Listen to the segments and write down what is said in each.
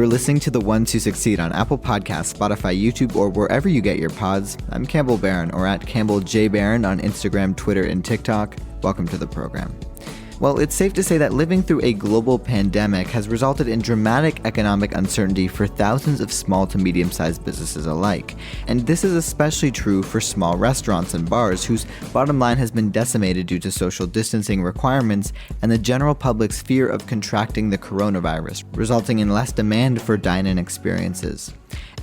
You're listening to The Ones Who Succeed on Apple Podcasts, Spotify, YouTube, or wherever you get your pods. I'm Campbell Barron, or at Campbell J. Barron on Instagram, Twitter, and TikTok. Welcome to the program. Well, it's safe to say that living through a global pandemic has resulted in dramatic economic uncertainty for thousands of small to medium-sized businesses alike. And this is especially true for small restaurants and bars whose bottom line has been decimated due to social distancing requirements and the general public's fear of contracting the coronavirus, resulting in less demand for dine-in experiences.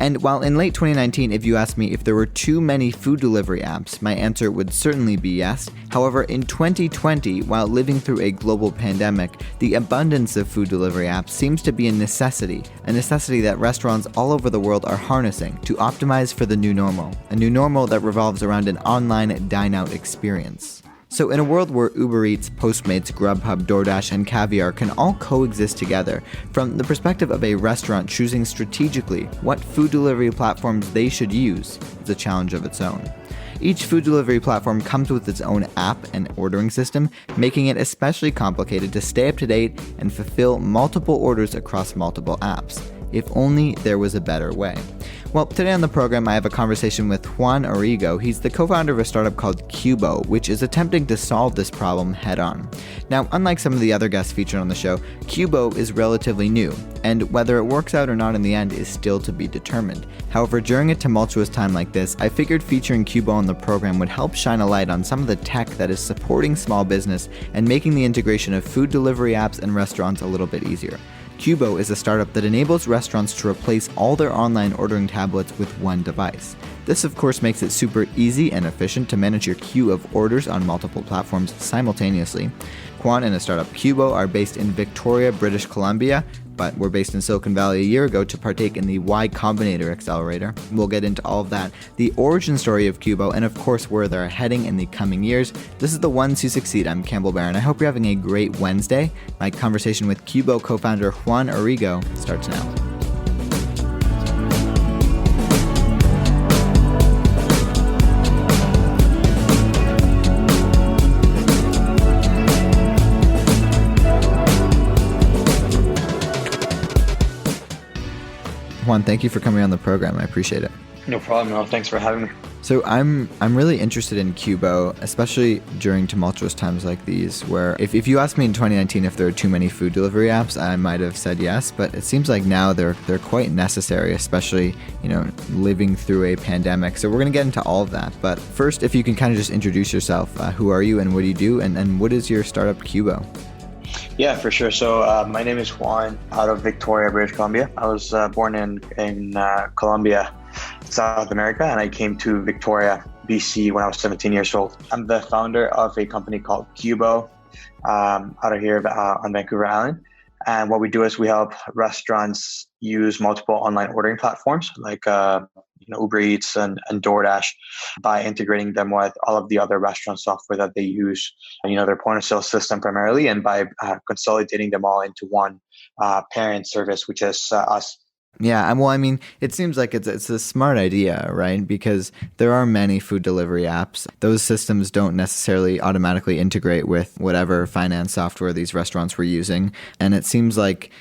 And while in late 2019, if you asked me if there were too many food delivery apps, my answer would certainly be yes. However, in 2020, while living through a global pandemic, the abundance of food delivery apps seems to be a necessity that restaurants all over the world are harnessing to optimize for the new normal, a new normal that revolves around an online dine-out experience. So in a world where Uber Eats, Postmates, Grubhub, DoorDash, and Caviar can all coexist together, from the perspective of a restaurant choosing strategically what food delivery platforms they should use is a challenge of its own. Each food delivery platform comes with its own app and ordering system, making it especially complicated to stay up to date and fulfill multiple orders across multiple apps. If only there was a better way. Well, today on the program, I have a conversation with Juan Orrego. He's the co-founder of a startup called Cuboh, which is attempting to solve this problem head-on. Now, unlike some of the other guests featured on the show, Cuboh is relatively new, and whether it works out or not in the end is still to be determined. However, during a tumultuous time like this, I figured featuring Cuboh on the program would help shine a light on some of the tech that is supporting small business and making the integration of food delivery apps and restaurants a little bit easier. Cuboh is a startup that enables restaurants to replace all their online ordering tablets with one device. This, of course, makes it super easy and efficient to manage your queue of orders on multiple platforms simultaneously. Juan and a startup Cuboh are based in Victoria, British Columbia, but were based in Silicon Valley a year ago to partake in the Y Combinator Accelerator. We'll get into all of that, the origin story of Cuboh, and of course where they're heading in the coming years. This is The Ones Who Succeed. I'm Campbell Barron. I hope you're having a great Wednesday. My conversation with Cuboh co-founder Juan Orrego starts now. Juan, thank you for coming on the program. I appreciate it. No problem. No, thanks for having me. So I'm really interested in Cuboh, especially during tumultuous times like these, where if you asked me in 2019 if there are too many food delivery apps, I might have said yes, but it seems like now they're quite necessary, especially, living through a pandemic. So we're going to get into all of that. But first, if you can kind of just introduce yourself, who are you and what do you do, and what is your startup Cuboh? Yeah, for sure. So my name is Juan, out of Victoria, British Columbia. I was born in Colombia, South America, and I came to Victoria, BC when I was 17 years old. I'm the founder of a company called Cuboh out of here on Vancouver Island. And what we do is we help restaurants use multiple online ordering platforms like Uber Eats and DoorDash by integrating them with all of the other restaurant software that they use, their point of sale system primarily, and by consolidating them all into one parent service, which is us. Yeah, well, I mean, it seems like it's a smart idea, right? Because there are many food delivery apps. Those systems don't necessarily automatically integrate with whatever finance software these restaurants were using. And it seems like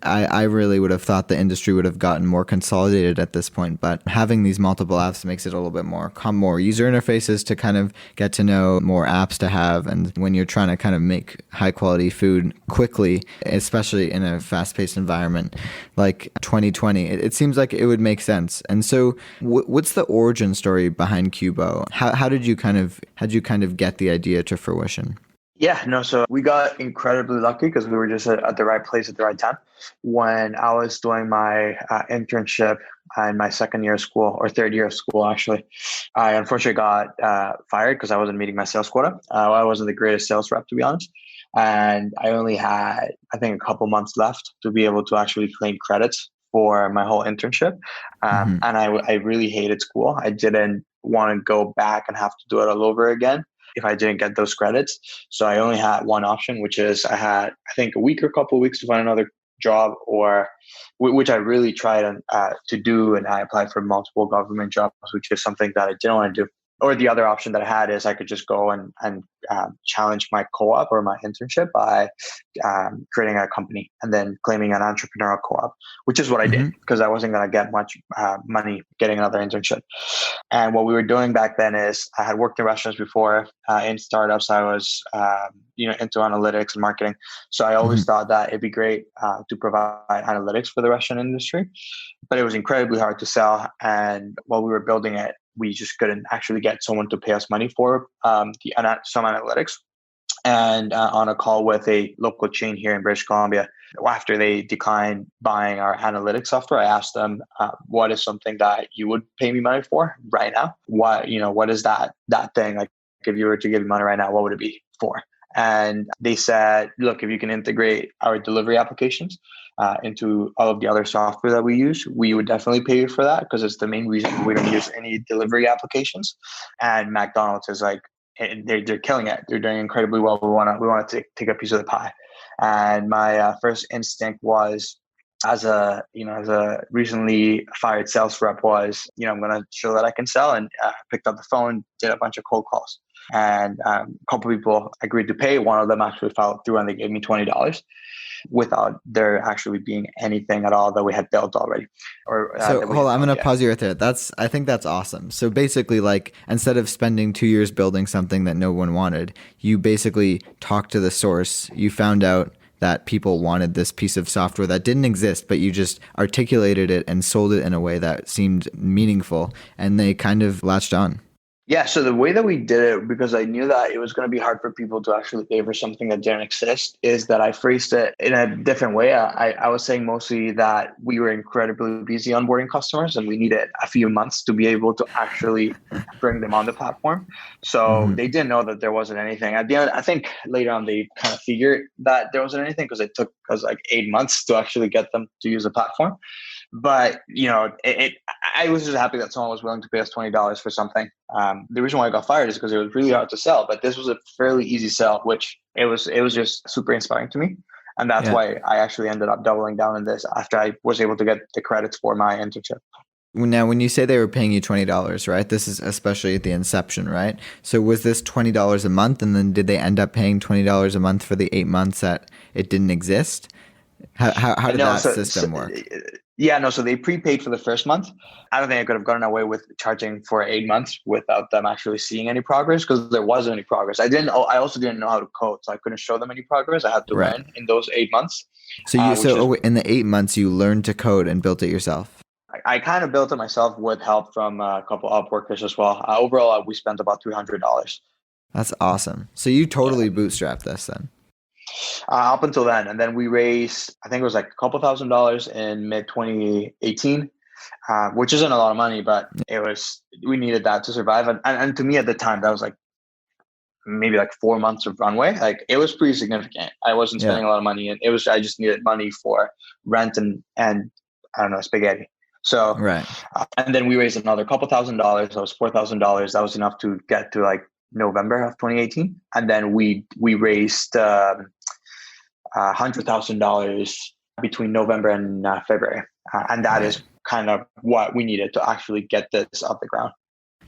I really would have thought the industry would have gotten more consolidated at this point, but having these multiple apps makes it a little bit more user interfaces to kind of get to know, more apps to have. And when you're trying to kind of make high quality food quickly, especially in a fast paced environment like 2020, it seems like it would make sense. And so what's the origin story behind Cuboh? How did you kind of get the idea to fruition? Yeah, no, so we got incredibly lucky because we were just at the right place at the right time. When I was doing my internship in my second year of school, or third year of school, actually, I unfortunately got fired because I wasn't meeting my sales quota. I wasn't the greatest sales rep, to be honest. And I only had, I think, a couple months left to be able to actually claim credits for my whole internship. And I really hated school. I didn't want to go back and have to do it all over again if I didn't get those credits. So I only had one option, which is I had, I think, a week or a couple of weeks to find another job, or which I really tried to do. And I applied for multiple government jobs, which is something that I didn't want to do. or the other option that I had is I could just go and challenge my co-op or my internship by creating a company and then claiming an entrepreneurial co-op, which is what I did because I wasn't going to get much money getting another internship. And what we were doing back then is I had worked in restaurants before. In startups, I was into analytics and marketing. So I always thought that it'd be great to provide analytics for the restaurant industry, but it was incredibly hard to sell. And while we were building it, we just couldn't actually get someone to pay us money for some analytics. And on a call with a local chain here in British Columbia, after they declined buying our analytics software, I asked them, what is something that you would pay me money for right now? What is that thing? Like, if you were to give me money right now, what would it be for? And they said, look, if you can integrate our delivery applications into all of the other software that we use, we would definitely pay you for that because it's the main reason we don't use any delivery applications. And McDonald's is like, they're killing it. They're doing incredibly well. We want to take a piece of the pie. And my first instinct was, as a recently fired sales rep, was I'm going to show that I can sell, and picked up the phone, did a bunch of cold calls, and a couple of people agreed to pay. One of them actually followed through, and they gave me $20 without there actually being anything at all that we had built already. So hold on, I'm going to pause you right there. I think that's awesome. So basically, like, instead of spending 2 years building something that no one wanted, you basically talked to the source. You found out that people wanted this piece of software that didn't exist, but you just articulated it and sold it in a way that seemed meaningful, and they kind of latched on. Yeah, so the way that we did it, because I knew that it was going to be hard for people to actually pay for something that didn't exist, is that I phrased it in a different way. I was saying mostly that we were incredibly busy onboarding customers and we needed a few months to be able to actually bring them on the platform. So they didn't know that there wasn't anything. At the end, I think later on they kind of figured that there wasn't anything because it took us like 8 months to actually get them to use the platform. But, I was just happy that someone was willing to pay us $20 for something. The reason why I got fired is because it was really hard to sell, but this was a fairly easy sell, which it was just super inspiring to me. And that's why I actually ended up doubling down on this after I was able to get the credits for my internship. Now, when you say they were paying you $20, right? This is especially at the inception, right? So was this $20 a month, and then did they end up paying $20 a month for the 8 months that it didn't exist? How did that system work? So they prepaid for the first month. I don't think I could have gotten away with charging for 8 months without them actually seeing any progress, because there wasn't any progress. I also didn't know how to code, so I couldn't show them any progress. I had to learn in those 8 months. So in the 8 months, you learned to code and built it yourself? I kind of built it myself with help from a couple of workers as well. Overall, we spent about $300. That's awesome. So you totally bootstrapped this then? Up until then. And then we raised, I think it was like a couple $1,000s in mid 2018, which isn't a lot of money, but we needed that to survive. And to me at the time, that was like maybe like 4 months of runway. Like, it was pretty significant. I wasn't spending a lot of money, and I just needed money for rent and I don't know, spaghetti. So, and then we raised another couple $1,000. That was $4,000. That was enough to get to like November of 2018. And then we raised $100,000 between November and February. And that is kind of what we needed to actually get this off the ground.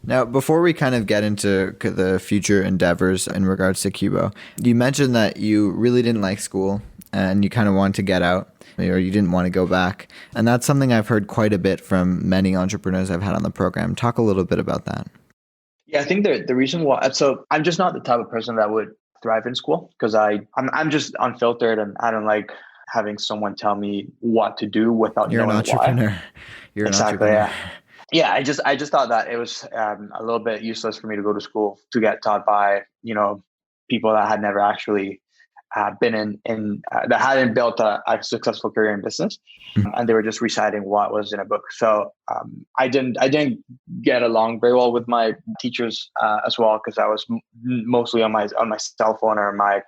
Now, before we kind of get into the future endeavors in regards to Cuboh, you mentioned that you really didn't like school and you kind of wanted to get out, or you didn't want to go back. And that's something I've heard quite a bit from many entrepreneurs I've had on the program. Talk a little bit about that. Yeah, I think the reason why, so I'm just not the type of person that would thrive in school, because I'm just unfiltered, and I don't like having someone tell me what to do without knowing why. You're an entrepreneur. Exactly. Yeah. I just thought that it was a little bit useless for me to go to school to get taught by people that had never actually been in that hadn't built a successful career in business, and they were just reciting what was in a book. So I didn't get along very well with my teachers as well, because I was mostly on my cell phone or my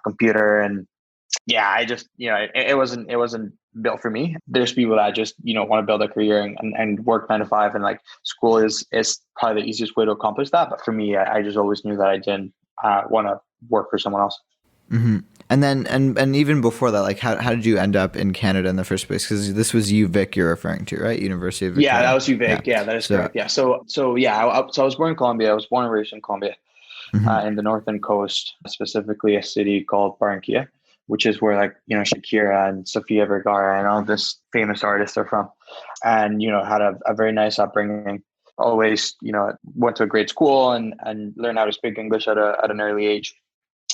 computer, and I just it wasn't built for me. There's people that just want to build a career and work 9 to 5, and like school is probably the easiest way to accomplish that. But for me, I just always knew that I didn't want to work for someone else. Mm-hmm. And then, and even before that, like how did you end up in Canada in the first place? Because this was UVic you're referring to, right? University of Yeah, that Victoria. was UVic. Yeah, that is correct. Yeah. So yeah, so I was born in Colombia. I was born and raised in Colombia, Mhm. in the northern coast, specifically a city called Barranquilla, which is where like, Shakira and Sofia Vergara and all this famous artists are from. And, had a very nice upbringing. Always, went to a great school and learned how to speak English at an early age.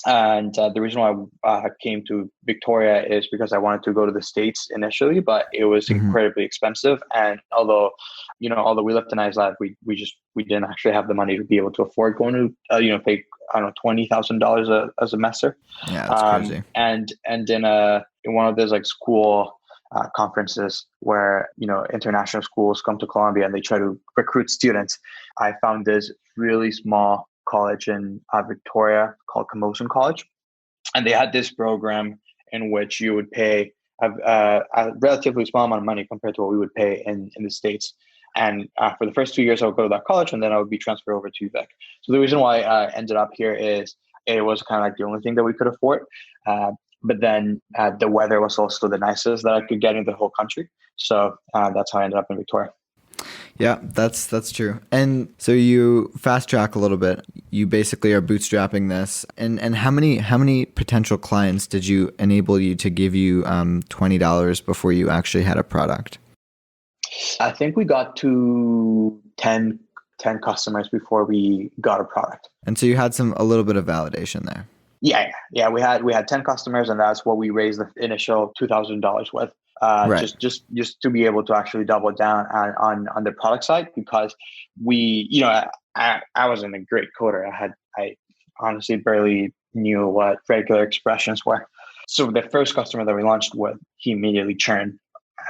And the reason why I came to Victoria is because I wanted to go to the States initially, but it was Mhm. incredibly expensive. And although we lived a nice life, we didn't actually have the money to be able to afford going to pay, I don't know, $20,000 a semester. Yeah, that's crazy. And in one of those like school conferences where international schools come to Colombia and they try to recruit students, I found this really small college in Victoria called Camosun College, and they had this program in which you would pay a relatively small amount of money compared to what we would pay in the States. And for the first 2 years, I would go to that college, and then I would be transferred over to UVic. So the reason why I ended up here is it was kind of like the only thing that we could afford. But then the weather was also the nicest that I could get in the whole country. So that's how I ended up in Victoria. Yeah, that's true. And so you fast track a little bit. You basically are bootstrapping this. And how many potential clients did you enable you to give you $20 before you actually had a product? I think we got to 10 customers before we got a product. And so you had a little bit of validation there. Yeah. We had 10 customers, and that's what we raised the initial $2,000 with. Right. Just to be able to actually double down on the product side, because I wasn't a great coder. I honestly barely knew what regular expressions were. So the first customer that we launched with, he immediately churned.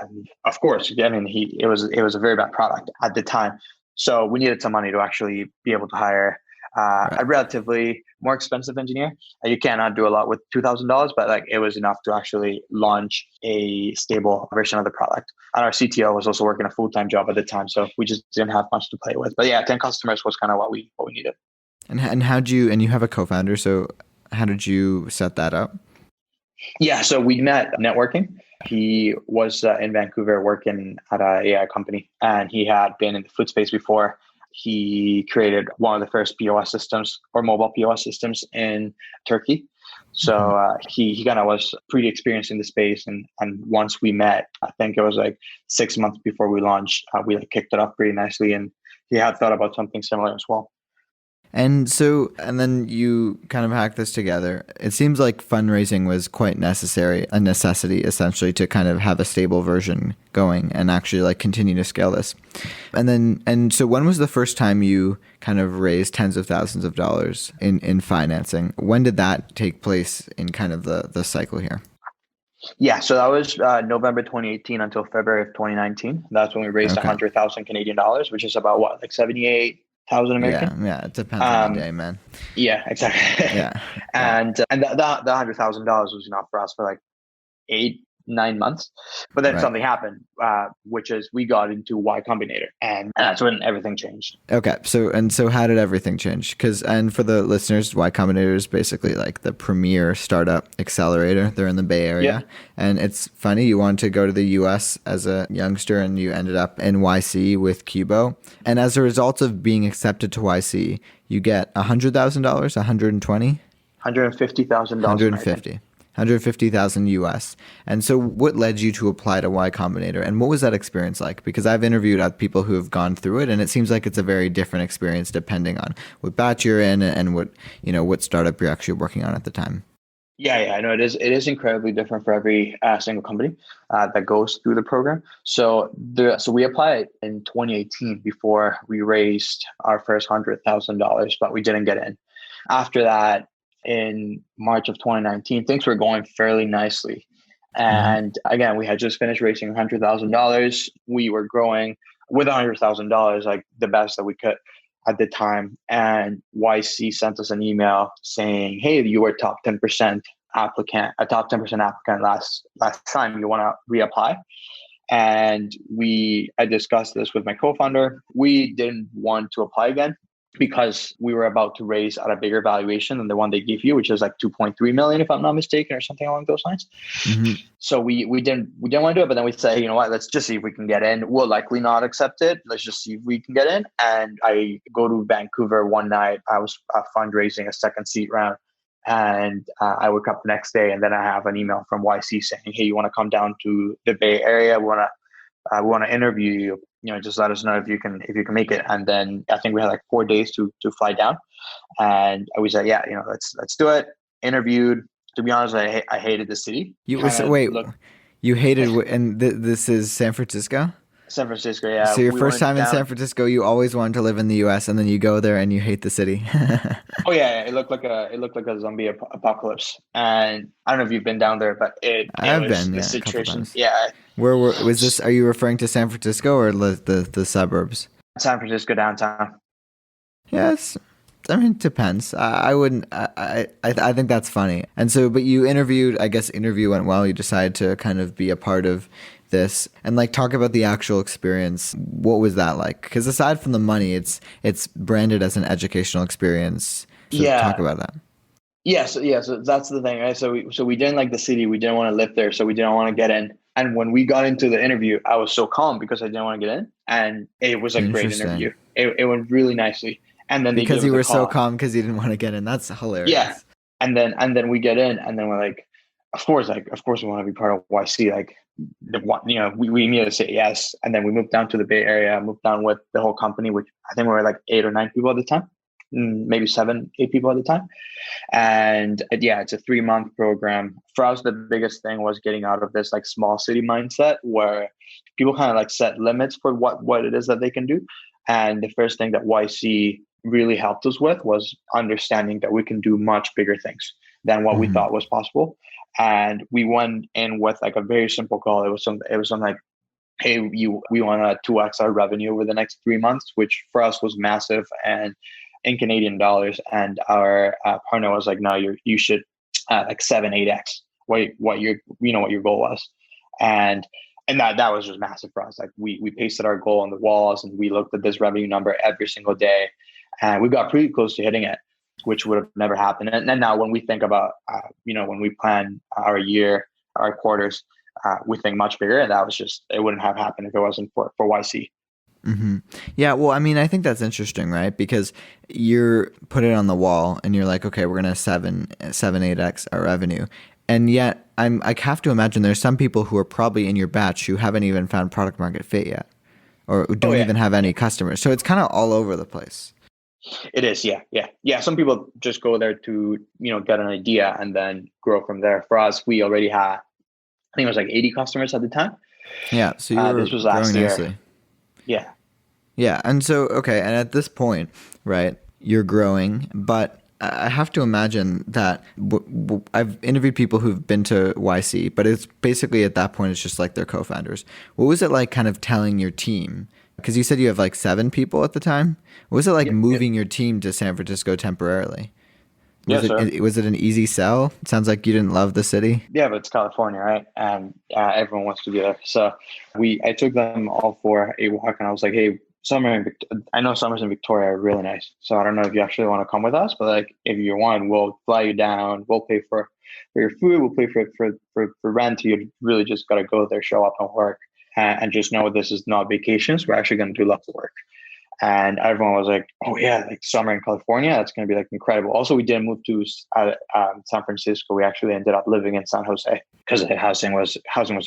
And of course, I mean, it was a very bad product at the time. So we needed some money to actually be able to hire Right. a relatively more expensive engineer. You cannot do a lot with $2,000, but like it was enough to actually launch a stable version of the product. And our CTO was also working a full-time job at the time, so we just didn't have much to play with. But yeah, 10 customers was kind of what we needed. And how'd you, and you have a co-founder, so how did you set that up? Yeah, so we met networking. He was in Vancouver working at an AI company, and he had been in the food space before. He created one of the first POS systems or mobile POS systems in Turkey. Mhm. So he kind of was pretty experienced in the space. And once we met, I think it was like 6 months before we launched, we like kicked it off pretty nicely. And he had thought about something similar as well. And so, and then you kind of hack this together. It seems like fundraising was quite necessary, a necessity essentially to kind of have a stable version going and actually like continue to scale this. And so when was the first time you kind of raised tens of thousands of dollars in financing? When did that take place in kind of the cycle here? Yeah, so that was November 2018 until February of 2019. That's when we raised Okay. 100,000 Canadian dollars, which is about what, like 78,000 American. Yeah, it depends on the Um, day, man. yeah, exactly. Yeah. Yeah. And the $100,000 was enough for us for like 8, 9 months. But then Right. something happened, which is we got into Y Combinator, and that's when everything changed. Okay, so how did everything change? And for the listeners, Y Combinator is basically like the premier startup accelerator. They're in the Bay Yeah. Area, and it's funny. You wanted to go to the U.S. as a youngster, and you ended up in YC with Cuboh. And as a result of being accepted to YC, you get $100,000, 120, $150,000 American. 150,000 US. And so what led you to apply to Y Combinator, and what was that experience like? Because I've interviewed people who have gone through it, and it seems like it's a very different experience depending on what batch you're in and what startup you're actually working on at the time. Yeah, I know it is. It is incredibly different for every single company that goes through the program. So we applied in 2018 before we raised our first $100,000, but we didn't get in. After that, in March of 2019, things were going fairly nicely. Mm-hmm. And again, we had just finished raising $100,000. We were growing with $100,000, like the best that we could at the time. And YC sent us an email saying, "Hey, you were top 10% applicant, a top 10% applicant last time. You want to reapply?" And I discussed this with my co-founder. We didn't want to apply again because we were about to raise at a bigger valuation than the one they give you, which is like 2.3 million, if I'm not mistaken, or something along those lines. Mm-hmm. So we didn't want to do it, but then we say, you know what, let's just see if we can get in. We'll likely not accept it. Let's just see if we can get in. And I go to Vancouver one night. I was fundraising a second seat round. And I wake up the next day, and then I have an email from YC saying, hey, you want to come down to the Bay Area? We want to interview you. Just let us know if you can make it. And then I think we had like 4 days to fly down. And we said, yeah, let's do it. Interviewed. To be honest, I hated the city. You hated, and this is San Francisco? San Francisco, yeah. So your first time in San Francisco, you always wanted to live in the U.S., and then you go there and you hate the city. Oh yeah, it looked like a zombie apocalypse. And I don't know if you've been down there, but I've been, the yeah, situation. a couple times. Yeah. Where was this? Are you referring to San Francisco or the suburbs? San Francisco downtown. Yes. I mean, it depends. I wouldn't. I think that's funny. And so, but you interviewed. I guess interview went well. You decided to kind of be a part of this and like talk about the actual experience. What was that like? Because aside from the money, it's branded as an educational experience. So talk about that. Yeah, so that's the thing, right? So we didn't like the city. We didn't want to live there, so we didn't want to get in. And when we got into the interview, I was so calm because I didn't want to get in, and it was a great interview. It went really nicely. And then because you were so calm because you didn't want to get in. That's hilarious. Yeah, and then we get in, and then we're like, of course we want to be part of YC. Like, we immediately say yes, and then we moved down to the Bay Area. Moved down with the whole company, which I think we were like 8 or 9 people at the time, maybe 7, 8 people at the time. And it's a 3-month program. For us, the biggest thing was getting out of this like small city mindset where people kind of like set limits for what it is that they can do. And the first thing that YC really helped us with was understanding that we can do much bigger things than what we thought was possible. And we went in with like a very simple goal. It was something like, hey, we want to 2x our revenue over the next 3 months, which for us was massive and in Canadian dollars. And our partner was like, no, you should like 7-8x what your goal was. And that was just massive for us. Like we pasted our goal on the walls, and we looked at this revenue number every single day, and we got pretty close to hitting it, which would have never happened. And now when we think about, when we plan our year, our quarters, we think much bigger. And that was it wouldn't have happened if it wasn't for YC. Mm-hmm. Yeah, well, I mean, I think that's interesting, right? Because you're put it on the wall, and you're like, okay, we're gonna 7-8x our revenue, and yet I have to imagine there's some people who are probably in your batch who haven't even found product market fit yet, or don't even have any customers. So it's kind of all over the place. It is, yeah. Some people just go there to get an idea and then grow from there. For us, we already had, I think it was like 80 customers at the time. Yeah, so you were this was last growing year. Nicely. Yeah. Yeah, and so, okay, and at this point, right, you're growing, but I have to imagine that I've interviewed people who've been to YC, but it's basically at that point, it's just like they're co-founders. What was it like kind of telling your team? Because you said you have like 7 people at the time. What was it like moving your team to San Francisco temporarily? Was it an easy sell? It sounds like you didn't love the city. Yeah, but it's California, right? And everyone wants to be there. So I took them all for a walk, and I was like, hey, I know summers in Victoria are really nice. So I don't know if you actually want to come with us, but like if you want, we'll fly you down. We'll pay for your food. We'll pay for rent. You really just got to go there, show up and work, and just know this is not vacations. We're actually going to do lots of work. And everyone was like, oh yeah, like summer in California, that's going to be like incredible. Also, we didn't move to San Francisco. We actually ended up living in San Jose because the housing was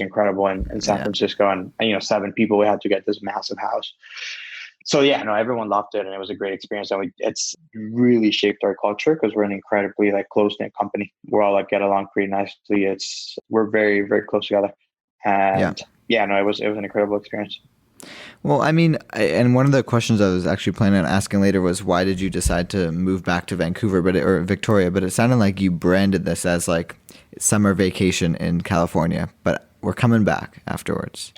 incredible in San Francisco. And 7 people, we had to get this massive house. So yeah, no, everyone loved it, and it was a great experience. And it's really shaped our culture because we're an incredibly like close-knit company. We're all like get along pretty nicely. We're very, very close together. And it was an incredible experience. Well, I mean, and one of the questions I was actually planning on asking later was, why did you decide to move back to Vancouver, or Victoria? But it sounded like you branded this as like summer vacation in California, but we're coming back afterwards.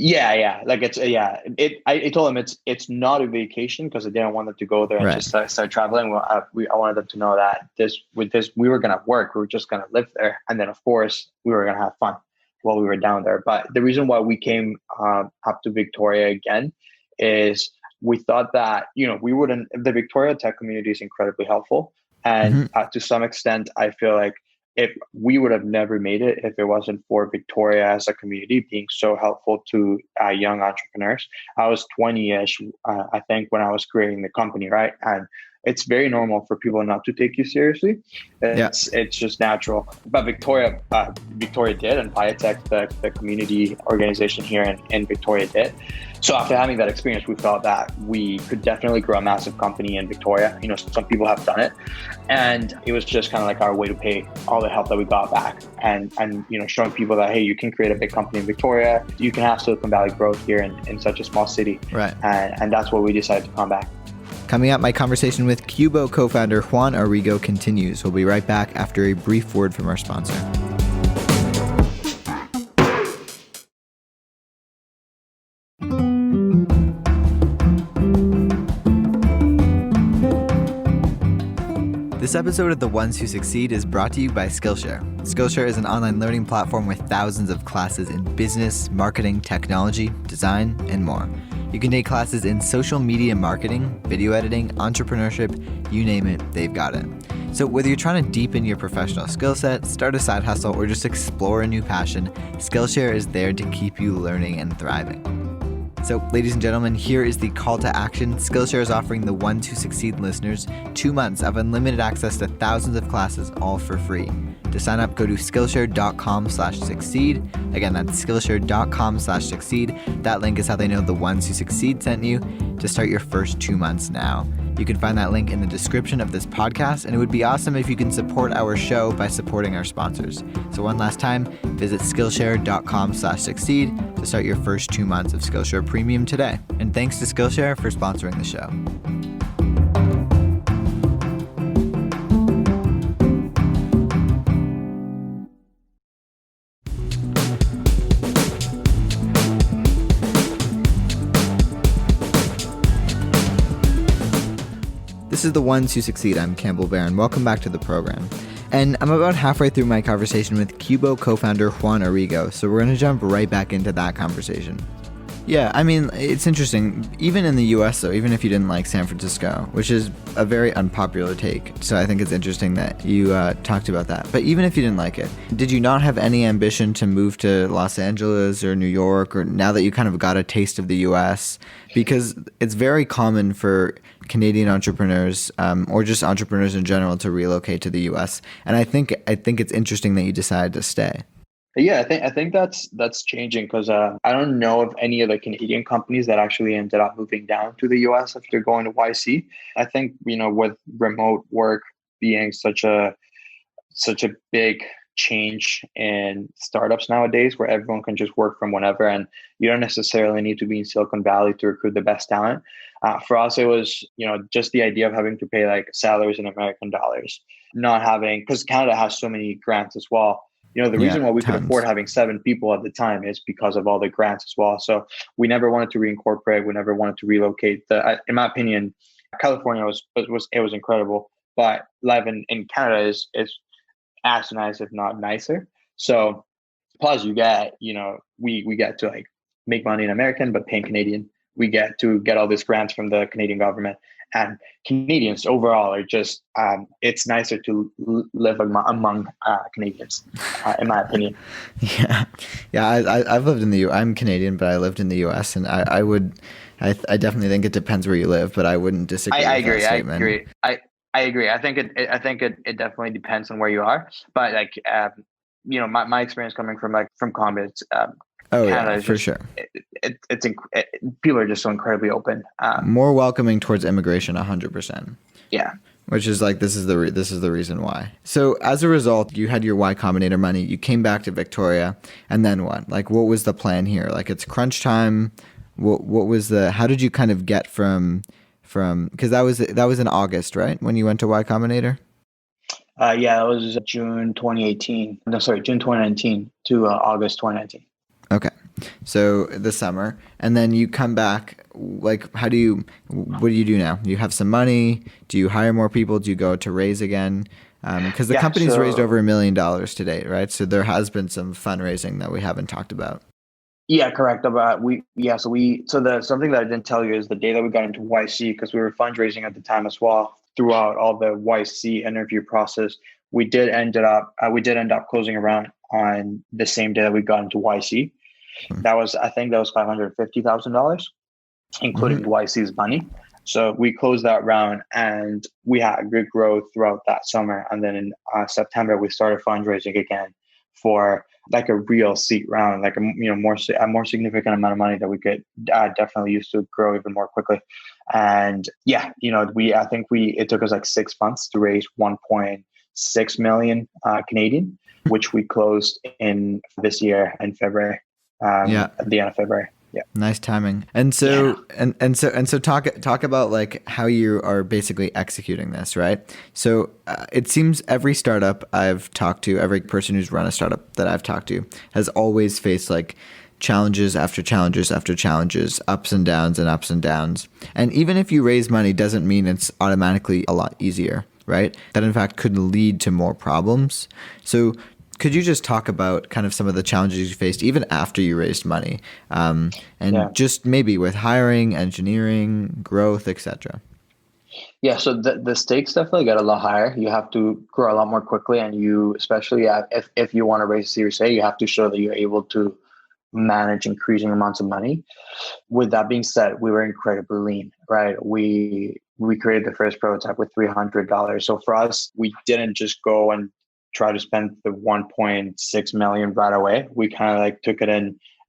Yeah. Like I told them it's not a vacation because I didn't want them to go there and just start traveling. I wanted them to know that we were gonna work. We were just gonna live there, and then of course we were gonna have fun while we were down there. But the reason why we came up to Victoria again is we thought that, we wouldn't, the Victoria tech community is incredibly helpful. And to some extent, I feel like if we would have never made it if it wasn't for Victoria as a community being so helpful to young entrepreneurs. I was 20-ish, I think, when I was creating the company, right? And it's very normal for people not to take you seriously. It's just natural. But Victoria did, and Biotech, the community organization here in Victoria did. So after having that experience, we felt that we could definitely grow a massive company in Victoria. Some people have done it, and it was just kind of like our way to pay all the help that we got back, and showing people that, hey, you can create a big company in Victoria, you can have Silicon Valley growth here in such a small city, right? And that's what we decided to come back. Coming up, my conversation with Cuboh co-founder Juan Orrego continues. We'll be right back after a brief word from our sponsor. This episode of The Ones Who Succeed is brought to you by Skillshare. Skillshare is an online learning platform with thousands of classes in business, marketing, technology, design, and more. You can take classes in social media marketing, video editing, entrepreneurship, you name it, they've got it. So whether you're trying to deepen your professional skill set, start a side hustle, or just explore a new passion, Skillshare is there to keep you learning and thriving. So, ladies and gentlemen, here is the call to action. Skillshare is offering the Ones Who Succeed listeners 2 months of unlimited access to thousands of classes, all for free. To sign up, go to Skillshare.com/succeed. Again, that's Skillshare.com/succeed. That link is how they know the Ones Who Succeed sent you to start your first 2 months now. You can find that link in the description of this podcast, and it would be awesome if you can support our show by supporting our sponsors. So one last time, visit Skillshare.com/succeed to start your first 2 months of Skillshare Premium today. And thanks to Skillshare for sponsoring the show. This is The Ones Who Succeed. I'm Campbell Barron. Welcome back to the program. And I'm about halfway through my conversation with Cuboh co-founder Juan Orrego, so we're going to jump right back into that conversation. Yeah, I mean, it's interesting. Even in the US, though, even if you didn't like San Francisco, which is a very unpopular take, so I think it's interesting that you talked about that. But even if you didn't like it, did you not have any ambition to move to Los Angeles or New York, or now that you kind of got a taste of the US? Because it's very common for Canadian entrepreneurs, or just entrepreneurs in general, to relocate to the US. And I think it's interesting that you decided to stay. Yeah, I think that's changing, because I don't know of any of the Canadian companies that actually ended up moving down to the US after going to YC. I think, with remote work being such a big change in startups nowadays, where everyone can just work from whenever, and you don't necessarily need to be in Silicon Valley to recruit the best talent. For us, it was, just the idea of having to pay like salaries in American dollars, not having, because Canada has so many grants as well. The reason why we could afford having 7 people at the time is because of all the grants as well. So we never wanted to reincorporate. We never wanted to relocate. In my opinion, California was incredible, but life in Canada is as nice, if not nicer. So plus you get, we get to like make money in American, but paying Canadian. We get to get all these grants from the Canadian government. And Canadians overall are just, it's nicer to live among Canadians, in my opinion. Yeah. I've lived in the U.S. I'm Canadian, but I lived in the U.S. and I definitely think it depends where you live, but I wouldn't disagree. I agree. I agree. I think it definitely depends on where you are. But like, my experience coming from Columbus, Canada, for sure. People are just so incredibly open. More welcoming towards immigration, 100%. Yeah. Which is like, this is the reason why. So as a result, you had your Y Combinator money. You came back to Victoria, and then what? Like, what was the plan here? Like, it's crunch time. What was how did you kind of get from because that was in August, right? When you went to Y Combinator? Yeah, that was June 2019 to August 2019. Okay. So the summer, and then you come back, like, what do you do now? You have some money. Do you hire more people? Do you go to raise again? Because the company's raised over $1 million to date, right? So there has been some fundraising that we haven't talked about. Yeah, correct. About so the something that I didn't tell you is the day that we got into YC, because we were fundraising at the time as well. Throughout all the YC interview process, we did end up closing around on the same day that we got into YC. I think that was $550,000, including Mm-hmm. YC's money. So we closed that round and we had good growth throughout that summer. And then in September, we started fundraising again for like a real seed round, like a more significant amount of money that we could definitely use to grow even more quickly. And yeah, I think it took us like 6 months to raise 1.6 million Canadian, which we closed in this year in February, Yeah. at the end of February. Yeah. Nice timing. And Yeah. so talk about like how you are basically executing this, right? So it seems every startup I've talked to, every person who's run a startup that I've talked to has always faced like challenges after challenges after challenges, ups and downs and ups and downs. And even if you raise money doesn't mean it's automatically a lot easier, right? That in fact could lead to more problems. So could you just talk about kind of some of the challenges you faced even after you raised money, Yeah. and just maybe with hiring, engineering, growth, etc.? Yeah, so the stakes definitely get a lot higher. You have to grow a lot more quickly, and especially if you want to raise a Series A, you have to show that you're able to manage increasing amounts of money. With that being said, we were incredibly lean, right? We created the first prototype with $300. So for us, we didn't just go and try to spend the 1.6 million right away. We kind of like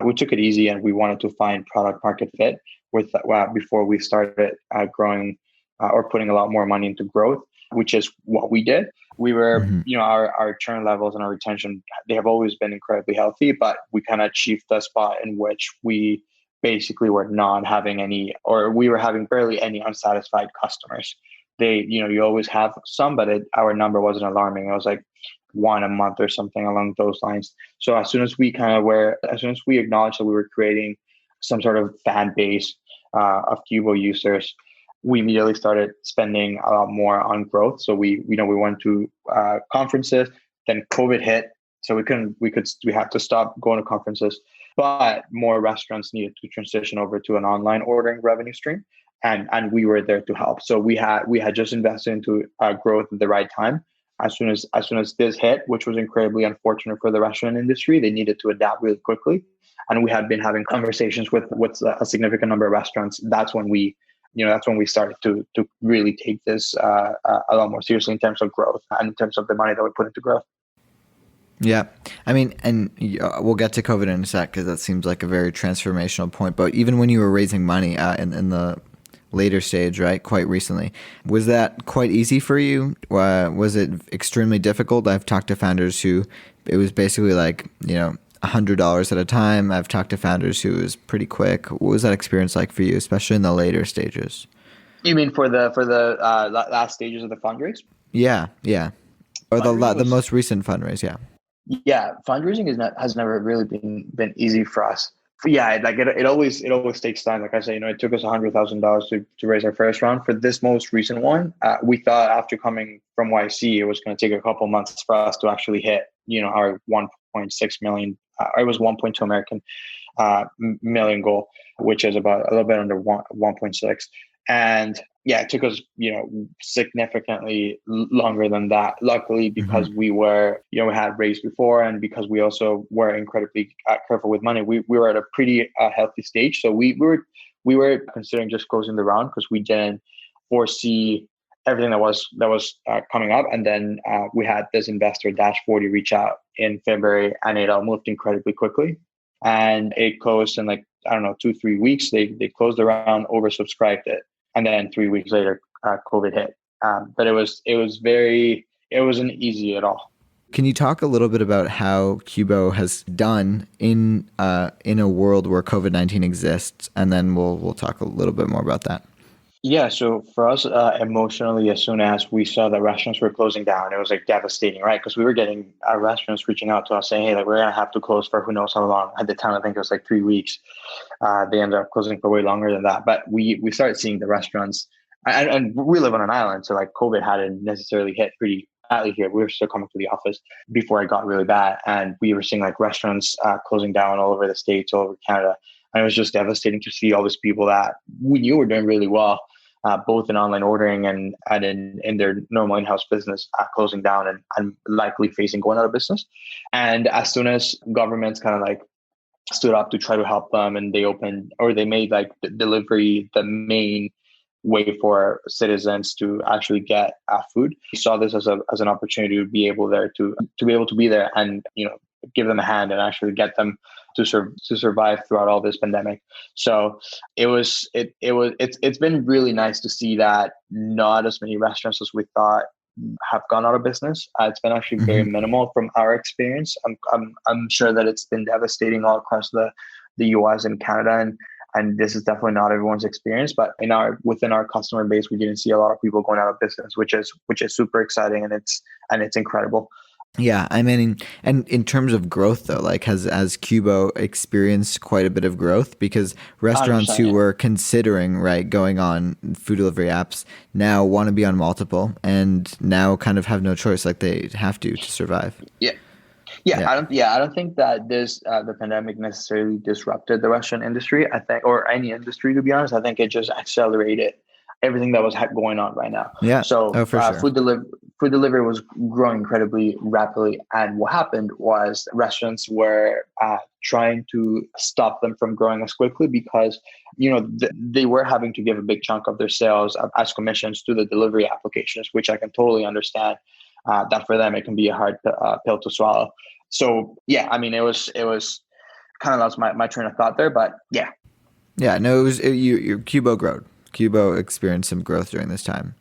we took it easy, and we wanted to find product market fit with before we started growing or putting a lot more money into growth, which is what we did. We were, Mm-hmm. our churn levels and our retention, they have always been incredibly healthy, but we kind of achieved the spot in which we basically were not having any, or we were having barely any unsatisfied customers. You always have some, but our number wasn't alarming. It was like one a month or something along those lines. So as soon as we acknowledged that we were creating some sort of fan base of Cuboh users, we immediately started spending a lot more on growth. So we went to conferences. Then COVID hit, so we had to stop going to conferences. But more restaurants needed to transition over to an online ordering revenue stream, and we were there to help. So we had just invested into growth at the right time. As soon as this hit, which was incredibly unfortunate for the restaurant industry, they needed to adapt really quickly, and we had been having conversations with a significant number of restaurants. That's when we started to really take this a lot more seriously in terms of growth and in terms of the money that we put into growth. Yeah. I mean, and we'll get to COVID in a sec because that seems like a very transformational point. But even when you were raising money in the later stage, right, quite recently, was that quite easy for you? Was it extremely difficult? I've talked to founders who it was basically like, $100 at a time. I've talked to founders who was pretty quick. What was that experience like for you, especially in the later stages? You mean for the last stages of the fundraise? Yeah, yeah. Or Fundraising the was most recent fundraise, yeah. Yeah, fundraising has never really been easy for us. Yeah, like it always takes time. Like I say, it took us $100,000 to raise our first round. For this most recent one, we thought after coming from YC, it was going to take a couple months for us to actually hit, our 1.6 million. It was 1.2 million goal, which is about a little bit under 1.6. And yeah, it took us, significantly longer than that. Luckily, Mm-hmm. because we had raised before, and because we also were incredibly careful with money, we were at a pretty healthy stage. So we were considering just closing the round because we didn't foresee everything that was coming up. And then we had this investor Dash 40 reach out in February, and it all moved incredibly quickly. And it closed in like, I don't know, 2-3 weeks. They closed the round, oversubscribed it, and then 3 weeks later, COVID hit. But it wasn't easy at all. Can you talk a little bit about how Cuboh has done in a world where COVID-19 exists, and then we'll talk a little bit more about that. Yeah, so for us, emotionally, as soon as we saw that restaurants were closing down, it was like devastating, right? Because we were getting our restaurants reaching out to us saying, "Hey, like we're gonna have to close for who knows how long." At the time, I think it was like 3 weeks. They ended up closing for way longer than that. But we started seeing the restaurants, and we live on an island, so like COVID hadn't necessarily hit pretty Nightly here, we were still coming to the office before it got really bad. And we were seeing like restaurants closing down all over the States, all over Canada. And it was just devastating to see all these people that we knew were doing really well, both in online ordering and in their normal in-house business closing down and likely facing going out of business. And as soon as governments kind of like stood up to try to help them, and they opened, or they made like the delivery the main way for citizens to actually get food. We saw this as an opportunity to be able to be there and give them a hand and actually get them to survive throughout all this pandemic. So it's been really nice to see that not as many restaurants as we thought have gone out of business. It's been actually very minimal from our experience. I'm sure that it's been devastating all across the US and Canada, and this is definitely not everyone's experience. But within our customer base, we didn't see a lot of people going out of business, which is super exciting, and it's incredible. Yeah, I mean, and in terms of growth though, like has Cuboh experienced quite a bit of growth? Because restaurants who were considering going on food delivery apps now want to be on multiple, and now kind of have no choice, like they have to survive. Yeah. I don't think that this the pandemic necessarily disrupted the restaurant industry. I think, or any industry, to be honest. I think it just accelerated everything that was going on right now. Yeah. So sure. food delivery was growing incredibly rapidly, and what happened was restaurants were trying to stop them from growing as quickly because they were having to give a big chunk of their sales as commissions to the delivery applications, which I can totally understand. That for them it can be a hard pill to swallow. So yeah, I mean it was kind of lost my train of thought there, but yeah. No, your Cuboh experienced some growth during this time.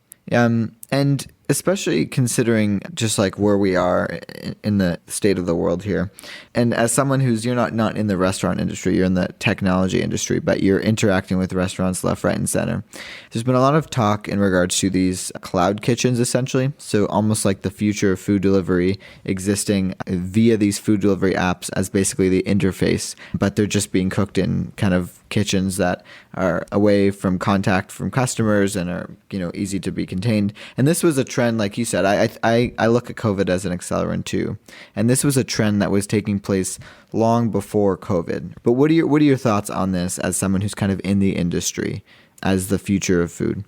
And especially considering just like where we are in the state of the world here. And as someone you're not in the restaurant industry, you're in the technology industry, but you're interacting with restaurants left, right, and center. There's been a lot of talk in regards to these cloud kitchens, essentially. So almost like the future of food delivery existing via these food delivery apps as basically the interface, but they're just being cooked in kind of kitchens that are away from contact from customers and are easy to be contained. And this was a trend, like you said. I look at COVID as an accelerant too, and this was a trend that was taking place long before COVID. But what are your thoughts on this as someone who's kind of in the industry as the future of food?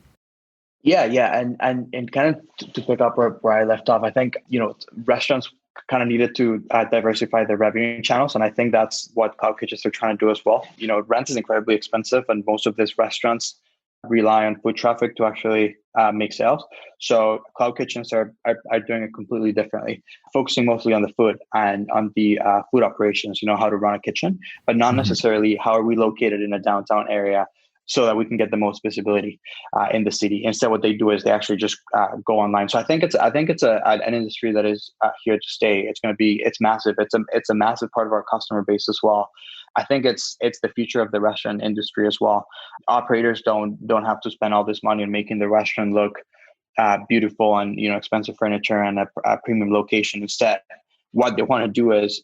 Yeah, and kind of to pick up where I left off, I think restaurants kind of needed to diversify their revenue channels, and I think that's what cloud kitchens are trying to do as well. Rent is incredibly expensive, and most of these restaurants rely on foot traffic to actually make sales. So cloud kitchens are doing it completely differently, focusing mostly on the food and on the food operations, how to run a kitchen, but not necessarily how are we located in a downtown area so that we can get the most visibility in the city. Instead, what they do is they actually just go online. So I think it's an industry that is here to stay. It's massive. It's a massive part of our customer base as well. I think it's the future of the restaurant industry as well. Operators don't have to spend all this money on making the restaurant look beautiful and expensive furniture and a premium location. Instead, what they want to do is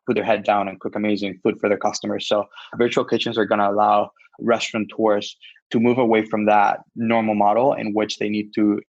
put their head down and cook amazing food for their customers. So virtual kitchens are going to allow restaurateurs to move away from that normal model in which they need to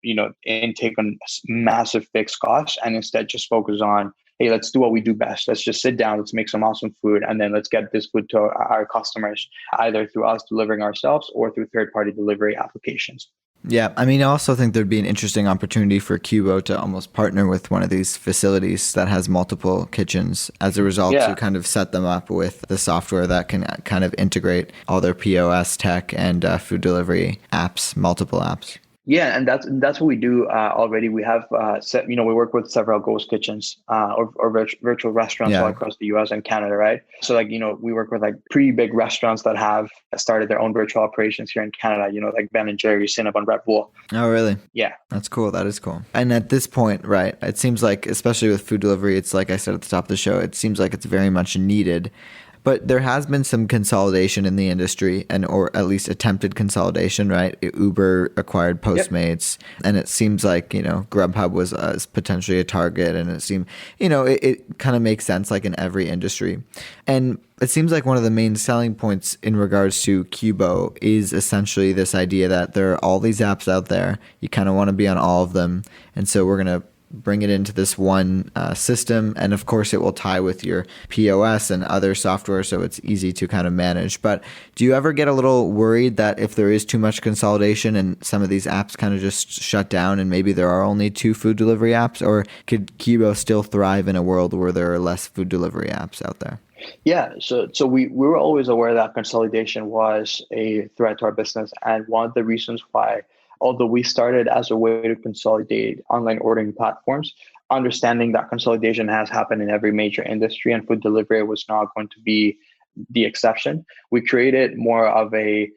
intake on massive fixed costs, and instead just focus on, hey, let's do what we do best. Let's just sit down, let's make some awesome food, and then let's get this food to our customers, either through us delivering ourselves or through third-party delivery applications. Yeah, I mean, I also think there'd be an interesting opportunity for Cuboh to almost partner with one of these facilities that has multiple kitchens as a result, to kind of set them up with the software that can kind of integrate all their POS tech and food delivery apps, multiple apps. Yeah, and that's what we do already. We have we work with several ghost kitchens or virtual restaurants all across the US and Canada, right? So we work with pretty big restaurants that have started their own virtual operations here in Canada, like Ben & Jerry's, Cinnabon, Red Bull. Oh, really? Yeah. That's cool. That is cool. And at this point, right, it seems like, especially with food delivery, it's like I said at the top of the show, it seems like it's very much needed. But there has been some consolidation in the industry, or at least attempted consolidation, right? Uber acquired Postmates, and it seems like, Grubhub was potentially a target, and it seemed, it kind of makes sense like in every industry. And it seems like one of the main selling points in regards to Cuboh is essentially this idea that there are all these apps out there. You kind of want to be on all of them. And so we're going to bring it into this one system. And of course, it will tie with your POS and other software, so it's easy to kind of manage. But do you ever get a little worried that if there is too much consolidation and some of these apps kind of just shut down and maybe there are only two food delivery apps, or could Cuboh still thrive in a world where there are less food delivery apps out there? Yeah, so we were always aware that consolidation was a threat to our business. And one of the reasons why, although we started as a way to consolidate online ordering platforms, understanding that consolidation has happened in every major industry and food delivery was not going to be the exception, we created more of a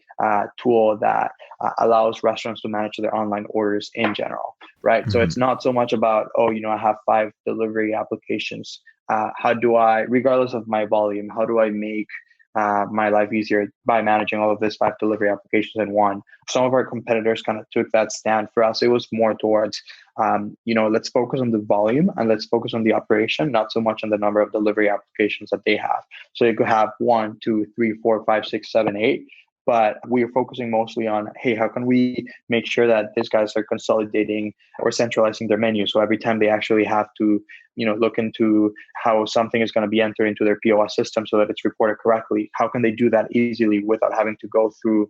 tool that allows restaurants to manage their online orders in general, right? Mm-hmm. So it's not so much about, I have 5 delivery applications. How do I, regardless of my volume, how do I make my life easier by managing all of these 5 delivery applications in one? Some of our competitors kind of took that stand. For us, it was more towards, let's focus on the volume and let's focus on the operation, not so much on the number of delivery applications that they have. So you could have 1, 2, 3, 4, 5, 6, 7, 8. But we are focusing mostly on, hey, how can we make sure that these guys are consolidating or centralizing their menu? So every time they actually have to, look into how something is going to be entered into their POS system so that it's reported correctly, how can they do that easily without having to go through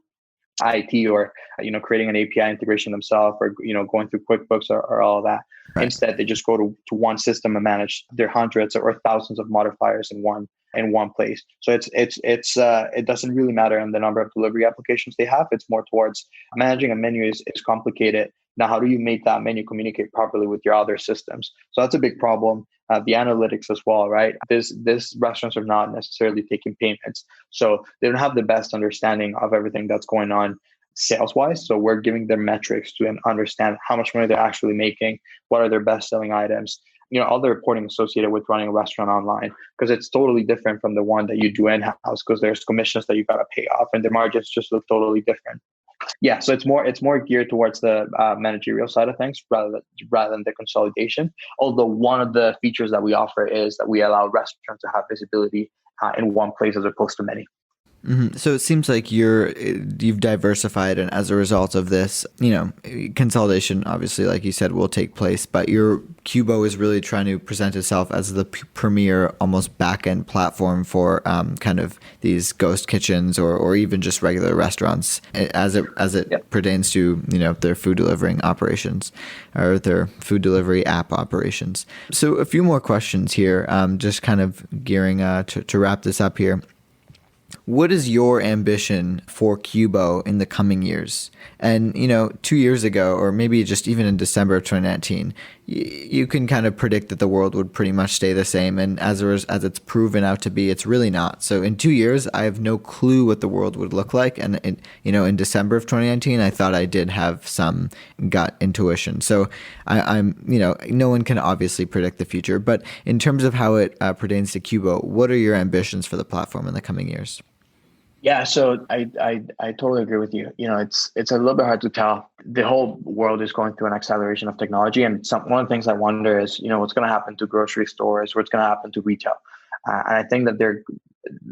IT or, creating an API integration themselves or, going through QuickBooks or all of that. Right. Instead, they just go to one system and manage their hundreds or thousands of modifiers in one place. So it doesn't really matter on the number of delivery applications they have. It's more towards managing a menu is complicated. Now, how do you make that menu communicate properly with your other systems? So that's a big problem. The analytics as well, right? These restaurants are not necessarily taking payments. So they don't have the best understanding of everything that's going on sales-wise. So we're giving them metrics to understand how much money they're actually making, what are their best-selling items, all the reporting associated with running a restaurant online, because it's totally different from the one that you do in-house, because there's commissions that you got to pay off and the margins just look totally different. Yeah, so it's more geared towards the managerial side of things rather than the consolidation. Although one of the features that we offer is that we allow restaurants to have visibility in one place as opposed to many. Mm-hmm. So it seems like you've diversified, and as a result of this, consolidation, obviously, like you said, will take place. But your Cuboh is really trying to present itself as the premier, almost back-end platform for kind of these ghost kitchens or even just regular restaurants, as it pertains to their food delivering operations or their food delivery app operations. So a few more questions here, just kind of gearing to wrap this up here. What is your ambition for Cuboh in the coming years? And, 2 years ago, or maybe just even in December of 2019, you can kind of predict that the world would pretty much stay the same. And as it's proven out to be, it's really not. So in 2 years, I have no clue what the world would look like. And, in December of 2019, I thought I did have some gut intuition. So I'm, no one can obviously predict the future. But in terms of how it pertains to Cuboh, what are your ambitions for the platform in the coming years? Yeah, so I totally agree with you. It's a little bit hard to tell. The whole world is going through an acceleration of technology, and one of the things I wonder is, what's going to happen to grocery stores, what's going to happen to retail, and I think that they're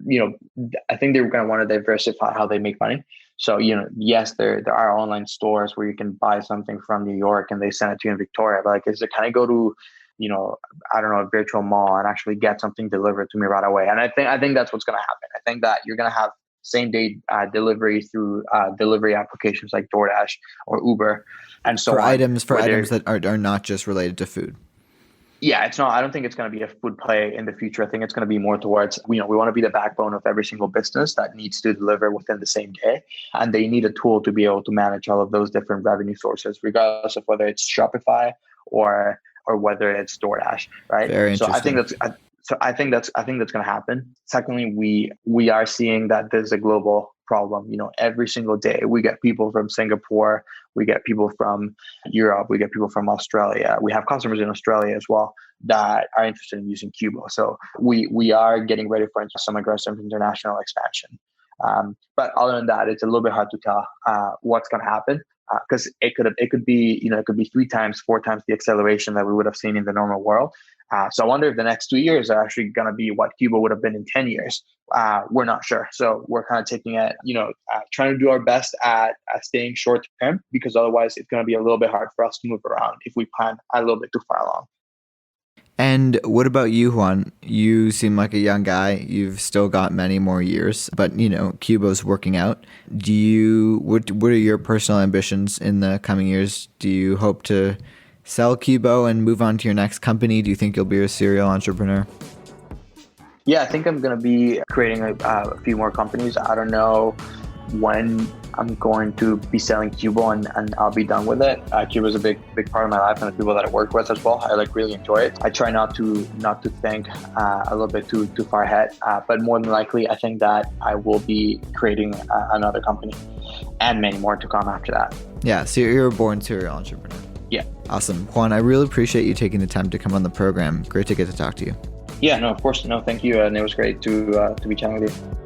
going to want to diversify how they make money. So yes, there are online stores where you can buy something from New York and they send it to you in Victoria. But can I go to I don't know, a virtual mall and actually get something delivered to me right away? And I think that's what's going to happen. I think that you're going to have same day delivery through delivery applications like DoorDash or Uber, and so for on. items that are not just related to food. Yeah, it's not. I don't think it's going to be a food play in the future. I think it's going to be more towards, we want to be the backbone of every single business that needs to deliver within the same day, and they need a tool to be able to manage all of those different revenue sources, regardless of whether it's Shopify or whether it's DoorDash, right? Very so interesting. I think that's going to happen. Secondly, we are seeing that there's a global problem. Every single day we get people from Singapore, we get people from Europe, we get people from Australia. We have customers in Australia as well that are interested in using Cuboh. So we are getting ready for some aggressive international expansion. But other than that, it's a little bit hard to tell what's going to happen. because it could be, it could be 3 times, 4 times the acceleration that we would have seen in the normal world. So I wonder if the next 2 years are actually going to be what Cuboh would have been in 10 years. We're not sure. So we're kind of taking it, trying to do our best at staying short term, because otherwise it's going to be a little bit hard for us to move around if we plan a little bit too far along. And what about you, Juan? You seem like a young guy. You've still got many more years, but Cuboh's working out. What are your personal ambitions in the coming years? Do you hope to sell Cuboh and move on to your next company? Do you think you'll be a serial entrepreneur? Yeah, I think I'm going to be creating a few more companies. I don't know when I'm going to be selling Cuboh and I'll be done with it. Cuboh is a big part of my life and the people that I work with as well. I really enjoy it. I try not to think a little bit too far ahead, but more than likely, I think that I will be creating another company and many more to come after that. Yeah, so you're a born serial entrepreneur. Yeah. Awesome. Juan, I really appreciate you taking the time to come on the program. Great to get to talk to you. Yeah, no, of course. No, thank you. And it was great to be chatting with you.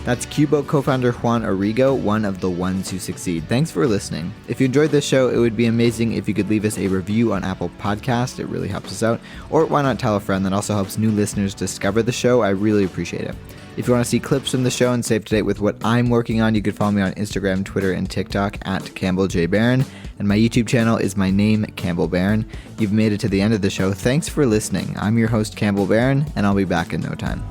That's Cuboh co-founder Juan Orrego, one of the ones who succeed. Thanks for listening. If you enjoyed this show, it would be amazing if you could leave us a review on Apple Podcast. It really helps us out. Or why not tell a friend? That also helps new listeners discover the show. I really appreciate it. If you want to see clips from the show and stay up to date with what I'm working on, you can follow me on Instagram, Twitter, and TikTok at Campbell J. Barron. And my YouTube channel is my name, Campbell Barron. You've made it to the end of the show. Thanks for listening. I'm your host, Campbell Barron, and I'll be back in no time.